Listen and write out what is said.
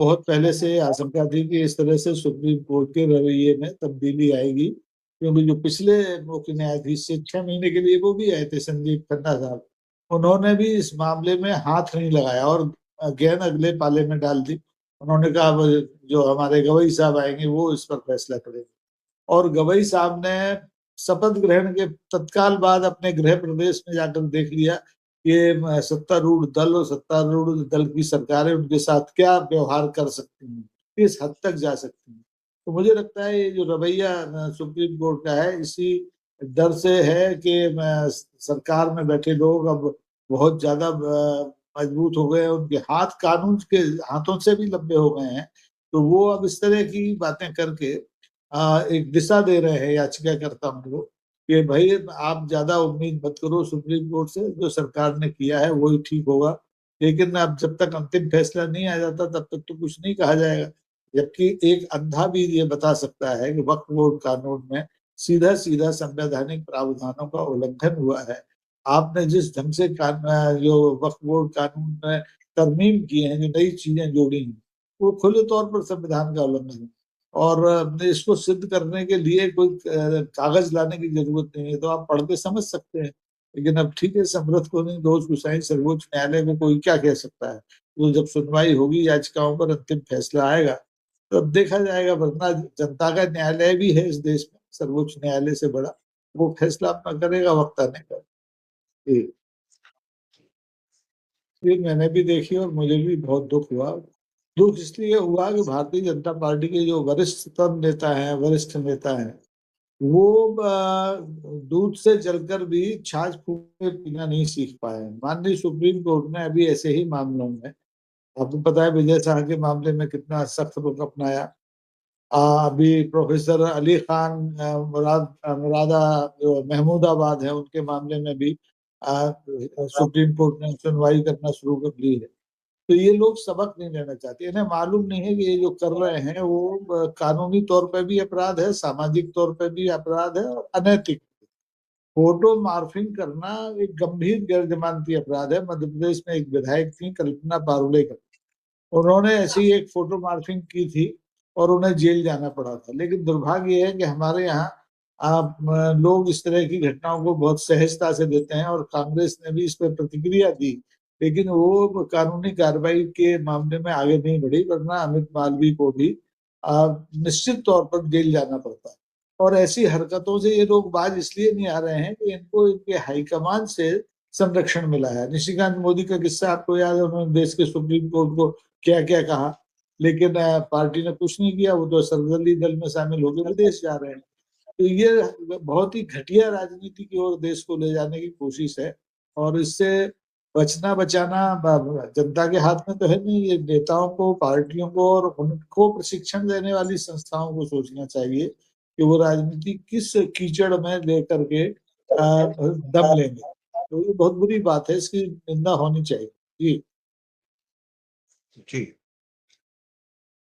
बहुत पहले से आशंका थी कि इस तरह से सुप्रीम कोर्ट के रवैये में तब्दीली आएगी, क्योंकि जो पिछले मुख्य न्यायाधीश से 6 महीने के लिए वो भी आए थे, संदीप खन्ना साहब, उन्होंने भी इस मामले में हाथ नहीं लगाया और गेंद अगले पाले में डाल दी। उन्होंने कहा अब जो हमारे गवई साहब आएंगे वो इस पर फैसला करेंगे। और गवई साहब ने शपथ ग्रहण के तत्काल बाद अपने गृह प्रदेश में जाकर देख लिया कि सत्तारूढ़ दल और सत्तारूढ़ दल की सरकारें उनके साथ क्या व्यवहार कर सकती हैं, किस हद तक जा सकती हैं। तो मुझे लगता है ये जो रवैया सुप्रीम कोर्ट का है, इसी डर से है कि सरकार में बैठे लोग अब बहुत ज्यादा मजबूत हो गए हैं, उनके हाथ कानून के हाथों से भी लंबे हो गए हैं। तो वो अब इस तरह की बातें करके एक दिशा दे रहे हैं याचिकाकर्ताओं को कि भाई आप ज्यादा उम्मीद मत करो सुप्रीम कोर्ट से, जो सरकार ने किया है वही ठीक होगा। लेकिन अब जब तक अंतिम फैसला नहीं आ जाता तब तक तो कुछ नहीं कहा जाएगा। जबकि एक अंधा भी ये बता सकता है कि वक्फ बोर्ड कानून में सीधा सीधा संवैधानिक प्रावधानों का उल्लंघन हुआ है। आपने जिस ढंग से जो वक्फ बोर्ड कानून में तरमीम किए हैं, जो नई चीजें जोड़ी हैं, वो खुले तौर पर संविधान का उल्लंघन है। और इसको सिद्ध करने के लिए कोई कागज लाने की जरूरत नहीं है, तो आप पढ़ के समझ सकते हैं। लेकिन अब ठीक है, समृद्ध को नहीं दोष गुसाई, सर्वोच्च न्यायालय को कोई क्या कह सकता है। तो जब सुनवाई होगी याचिकाओं पर, अंतिम फैसला आएगा, तो अब देखा जाएगा। वरना जनता का न्यायालय भी है इस देश में, सर्वोच्च न्यायालय से बड़ा, वो फैसला अपना करेगा वक्त आने पर। ये मैंने भी देखी और मुझे भी बहुत दुख हुआ। दुख इसलिए हुआ कि भारतीय जनता पार्टी के जो वरिष्ठतम नेता हैं, वरिष्ठ नेता हैं, वो दूध से जलकर भी छाछ फूंक के पीना नहीं सीख पाए। माननीय सुप्रीम कोर्ट ने अभी ऐसे ही मामलों में, आपको पता है विजय शाह के मामले में कितना सख्त रुख अपनाया। अभी प्रोफेसर अली खान मुरादा जो महमूदाबाद है, उनके मामले में भी सुप्रीम कोर्ट ने सुनवाई करना शुरू कर दी है। तो ये लोग सबक नहीं लेना चाहते। इन्हें मालूम नहीं है कि ये जो कर रहे हैं वो कानूनी तौर पे भी अपराध है, सामाजिक तौर पे भी अपराध है और अनैतिक। फोटो मार्फिंग करना एक गंभीर गैर जमानती अपराध है। मध्य प्रदेश में एक विधायक थी कल्पना पारुलेकर, उन्होंने ऐसी एक फोटो मार्फिंग की थी और उन्हें जेल जाना पड़ा था। लेकिन दुर्भाग्य है कि हमारे यहाँ लोग इस तरह की घटनाओं को बहुत सहजता से देते हैं और कांग्रेस ने भी इस पर प्रतिक्रिया दी, लेकिन वो कानूनी कार्रवाई के मामले में आगे नहीं बढ़ी। वरना अमित मालवीय को भी निश्चित तौर पर जेल जाना पड़ता है। और ऐसी हरकतों से ये लोग बाज इसलिए नहीं आ रहे हैं कि इनको इनके हाईकमान से संरक्षण मिला है। निशिकांत मोदी का किस्सा आपको याद है, उन्होंने देश के सुप्रीम कोर्ट को क्या क्या कहा, लेकिन पार्टी ने कुछ नहीं किया। वो तो सर्वदलीय दल में शामिल होकर विदेश जा रहे हैं। तो ये बहुत ही घटिया राजनीति की ओर देश को ले जाने की कोशिश है। और इससे बचना बचाना जनता के हाथ में तो है नहीं। ये नेताओं को, पार्टियों को और उनको प्रशिक्षण देने वाली संस्थाओं को सोचना चाहिए कि वो राजनीति किस कीचड़ में लेकर के दम लेंगे। तो ये बहुत बुरी बात है, इसकी निंदा होनी चाहिए। जी जी।